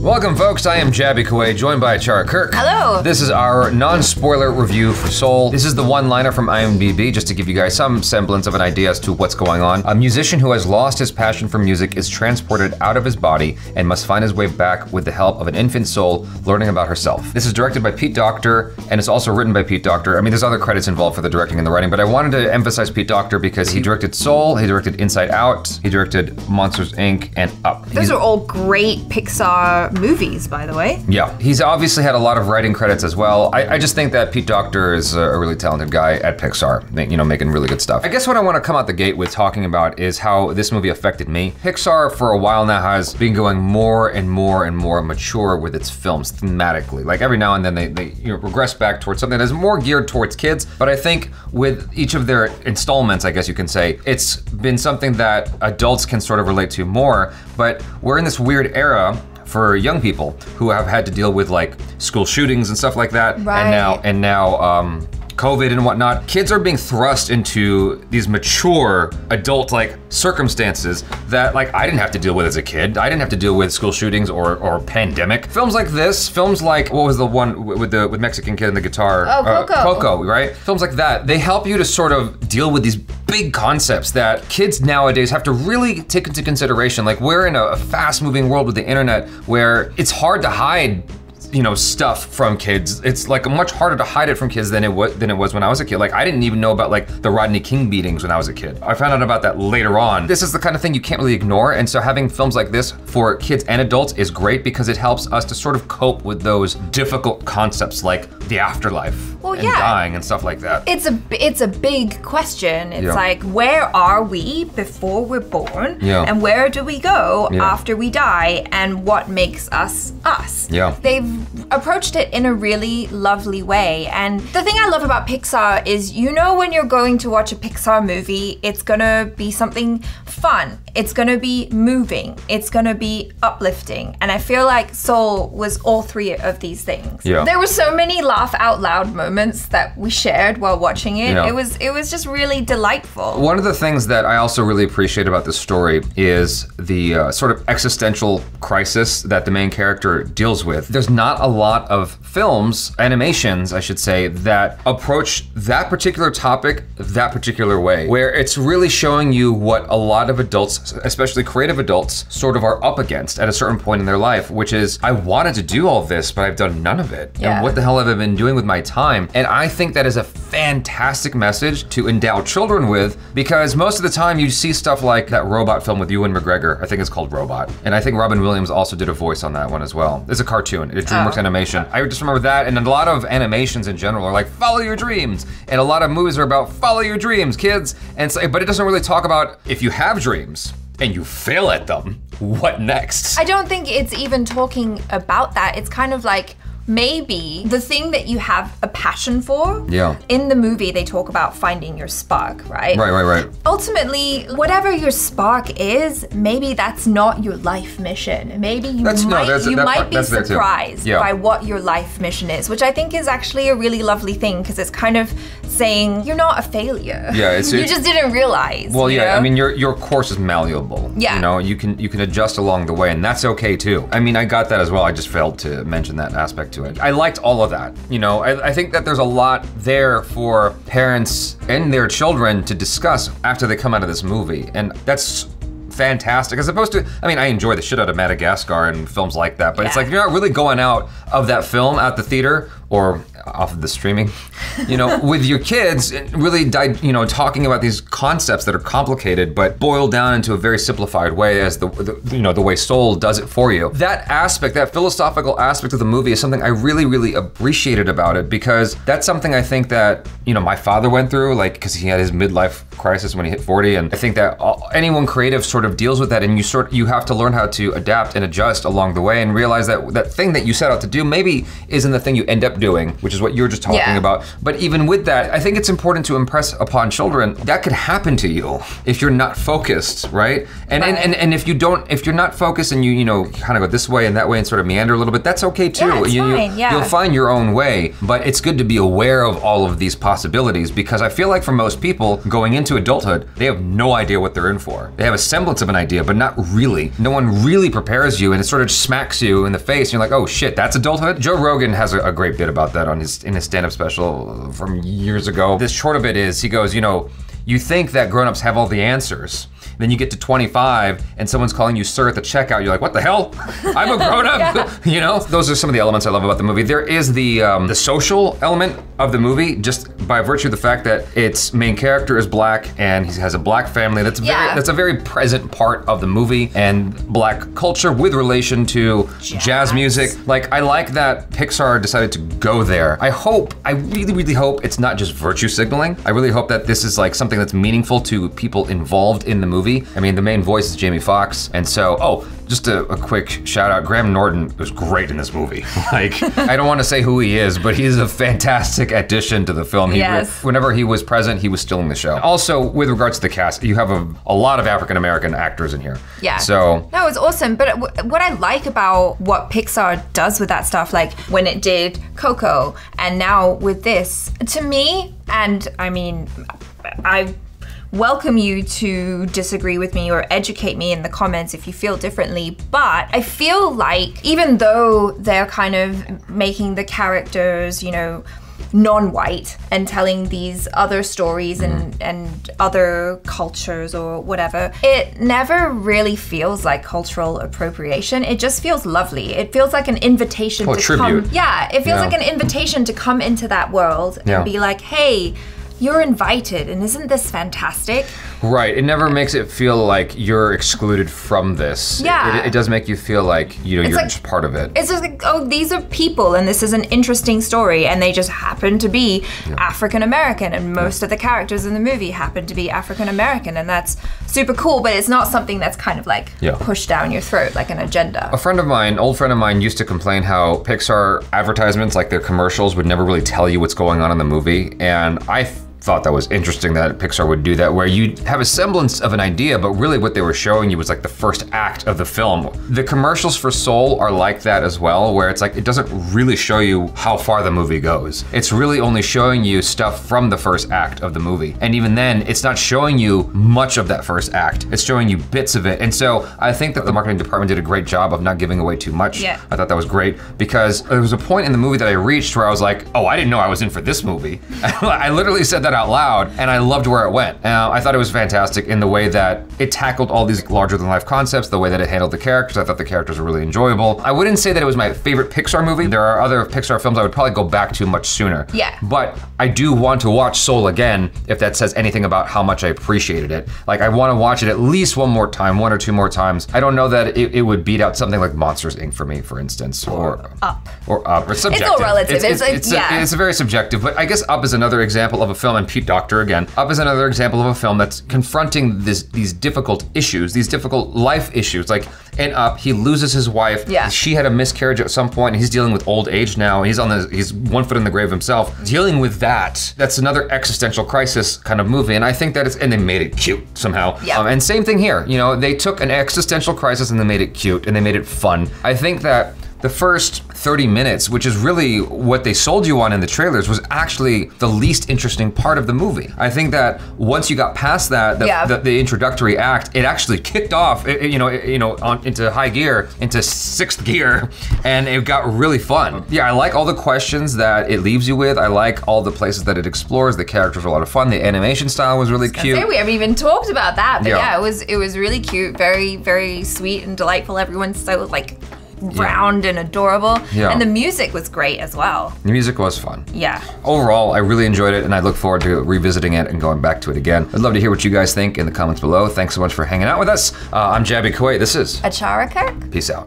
Welcome, folks. I am Jaby Koay, joined by ACHARA KIRK. Hello. This is our non-spoiler review for Soul. This is the one-liner from IMDb, just to give you guys some semblance of an idea as to what's going on. A musician who has lost his passion for music is transported out of his body and must find his way back with the help of an infant soul learning about herself. This is directed by Pete Docter, and it's also written by Pete Docter. I mean, there's other credits involved for the directing and the writing, but I wanted to emphasize Pete Docter because he directed Soul, he directed Inside Out, he directed Monsters, Inc., and Up. Those are all great Pixar movies, by the way. Yeah, he's obviously had a lot of writing credits as well. I just think that Pete Docter is a really talented guy at Pixar, making really good stuff. I guess what I want to come out the gate with talking about is how this movie affected me. Pixar for a while now has been going more and more and more mature with its films thematically. Like every now and then they regress back towards something that is more geared towards kids, but I think with each of their installments, I guess you can say, it's been something that adults can sort of relate to more, but we're in this weird era for young people who have had to deal with like school shootings and stuff like that. Right. And now COVID and whatnot. Kids are being thrust into these mature adult-like circumstances that like I didn't have to deal with as a kid. I didn't have to deal with school shootings or pandemic. Films like this, films like, what was the one with Mexican kid and the guitar? Oh, Coco. Coco, right? Films like that, they help you to sort of deal with these big concepts that kids nowadays have to really take into consideration. Like we're in a fast-moving world with the internet where it's hard to hide stuff from kids. It's like much harder to hide it from kids than it was when I was a kid. Like I didn't even know about like the Rodney King beatings when I was a kid. I found out about that later on. This is the kind of thing you can't really ignore, and so having films like this for kids and adults is great because it helps us to sort of cope with those difficult concepts like the afterlife and dying and stuff like that. It's a big question. It's like, where are we before we're born? Yeah. And where do we go after we die? And what makes us us? Yeah. They've approached it in a really lovely way. And the thing I love about Pixar is, when you're going to watch a Pixar movie, it's gonna be something fun. It's gonna be moving. It's gonna be uplifting. And I feel like Soul was all three of these things. Yeah. There were so many laugh out loud moments that we shared while watching it. Yeah. It was just really delightful. One of the things that I also really appreciate about this story is the sort of existential crisis that the main character deals with. There's not a lot of films, animations, I should say, that approach that particular topic that particular way, where it's really showing you what a lot of adults, especially creative adults, sort of are up against at a certain point in their life, which is, I wanted to do all this, but I've done none of it. Yeah. And what the hell have I been doing with my time? And I think that is a fantastic message to endow children with, because most of the time you see stuff like that robot film with Ewan McGregor, I think it's called Robot. And I think Robin Williams also did a voice on that one as well. It's a cartoon, it's a DreamWorks animation. I just remember that, and a lot of animations in general are like, follow your dreams. And a lot of movies are about follow your dreams, kids. And so, but it doesn't really talk about if you have dreams and you fail at them, what next? I don't think it's even talking about that. It's kind of like, maybe the thing that you have a passion for, in the movie they talk about finding your spark, right? Right. Ultimately, whatever your spark is, maybe that's not your life mission. Maybe you might be surprised by what your life mission is, which I think is actually a really lovely thing, because it's kind of saying you're not a failure. Yeah, you just didn't realize. Well, I mean, your course is malleable. Yeah. You can adjust along the way, and that's okay too. I mean, I got that as well. I just failed to mention that aspect to it. I liked all of that. I think that there's a lot there for parents and their children to discuss after they come out of this movie, and that's fantastic, as opposed to, I mean, I enjoy the shit out of Madagascar and films like that, but it's like, you're not really going out of that film at the theater or off of the streaming, with your kids, and really, talking about these concepts that are complicated, but boiled down into a very simplified way, as the way Soul does it for you. That aspect, that philosophical aspect of the movie is something I really, really appreciated about it, because that's something I think that, my father went through, like, because he had his midlife crisis when he hit 40, and I think that anyone creative sort of deals with that, and you have to learn how to adapt and adjust along the way, and realize that that thing that you set out to do maybe isn't the thing you end up doing, which is what you're just talking about. But even with that, I think it's important to impress upon children that could happen to you if you're not focused, right? And if you're not focused and you kind of go this way and that way and sort of meander a little bit, that's okay too. Yeah, it's fine, You'll find your own way, but it's good to be aware of all of these possibilities, because I feel like for most people going into into adulthood, they have no idea what they're in for. They have a semblance of an idea, but not really. No one really prepares you, and it sort of smacks you in the face, and you're like, oh shit, that's adulthood? Joe Rogan has a great bit about that in his stand-up special from years ago. The short of it is, he goes, you know, you think that grown-ups have all the answers. Then you get to 25 and someone's calling you sir at the checkout. You're like, what the hell? I'm a grown-up. Yeah. You know, those are some of the elements I love about the movie. There is the social element of the movie, just by virtue of the fact that its main character is black and he has a black family. That's a very present part of the movie, and black culture with relation to jazz music. Like, I like that Pixar decided to go there. I really, really hope it's not just virtue signaling. I really hope that this is like something that's meaningful to people involved in the movie. I mean, the main voice is Jamie Foxx, and so, just a quick shout out, Graham Norton was great in this movie. Like, I don't want to say who he is, but he's a fantastic addition to the film. Whenever he was present, he was still in the show. Also, with regards to the cast, you have a lot of African-American actors in here. Yeah. So. That was awesome, but what I like about what Pixar does with that stuff, like when it did Coco, and now with this, to me, and I mean, I welcome you to disagree with me or educate me in the comments if you feel differently, but I feel like even though they're kind of making the characters, you know, non-white and telling these other stories and other cultures or whatever, it never really feels like cultural appropriation. It just feels lovely. It feels like an invitation to tribute. Come. Yeah, it feels like an invitation to come into that world and be like, hey, you're invited, and isn't this fantastic? Right, it never makes it feel like you're excluded from this. Yeah. It does make you feel like, you know, you're like, just part of it. It's just like, oh, these are people, and this is an interesting story, and they just happen to be African-American, and most of the characters in the movie happen to be African-American, and that's super cool, but it's not something that's kind of like pushed down your throat like an agenda. A friend of mine, old friend of mine, used to complain how Pixar advertisements, like their commercials, would never really tell you what's going on in the movie, and I thought that was interesting that Pixar would do that, where you have a semblance of an idea, but really what they were showing you was like the first act of the film. The commercials for Soul are like that as well, where it's like, it doesn't really show you how far the movie goes. It's really only showing you stuff from the first act of the movie. And even then, it's not showing you much of that first act. It's showing you bits of it. And so I think that the marketing department did a great job of not giving away too much. Yeah. I thought that was great, because there was a point in the movie that I reached where I was like, oh, I didn't know I was in for this movie. I literally said that out loud, and I loved where it went. I thought it was fantastic in the way that it tackled all these larger than life concepts, the way that it handled the characters. I thought the characters were really enjoyable. I wouldn't say that it was my favorite Pixar movie. There are other Pixar films I would probably go back to much sooner. Yeah. But I do want to watch Soul again, if that says anything about how much I appreciated it. Like, I want to watch it at least one more time, one or two more times. I don't know that it would beat out something like Monsters, Inc. for me, for instance, or Up. Or Up. It's subjective. It's all relative. It's very subjective, but I guess Up is another example of a film, and Pete Docter again. Up is another example of a film that's confronting these difficult issues, these difficult life issues. Like, in Up, he loses his wife. Yeah. She had a miscarriage at some point, and he's dealing with old age now. He's one foot in the grave himself. Dealing with that, that's another existential crisis kind of movie, and I think that and they made it cute somehow. Yeah. And same thing here, you know, they took an existential crisis and they made it cute, and they made it fun. I think that the first 30 minutes, which is really what they sold you on in the trailers, was actually the least interesting part of the movie. I think that once you got past that, the introductory act, it actually kicked off, into high gear, into sixth gear, and it got really fun. Yeah, I like all the questions that it leaves you with. I like all the places that it explores. The characters were a lot of fun. The animation style was really cute. We haven't even talked about that, but yeah, it was really cute, very, very sweet and delightful. Everyone's so like round and adorable. Yeah. And the music was great as well. The music was fun. Yeah. Overall, I really enjoyed it, and I look forward to revisiting it and going back to it again. I'd love to hear what you guys think in the comments below. Thanks so much for hanging out with us. I'm Jaby Koay. This is ACHARA KIRK. Peace out.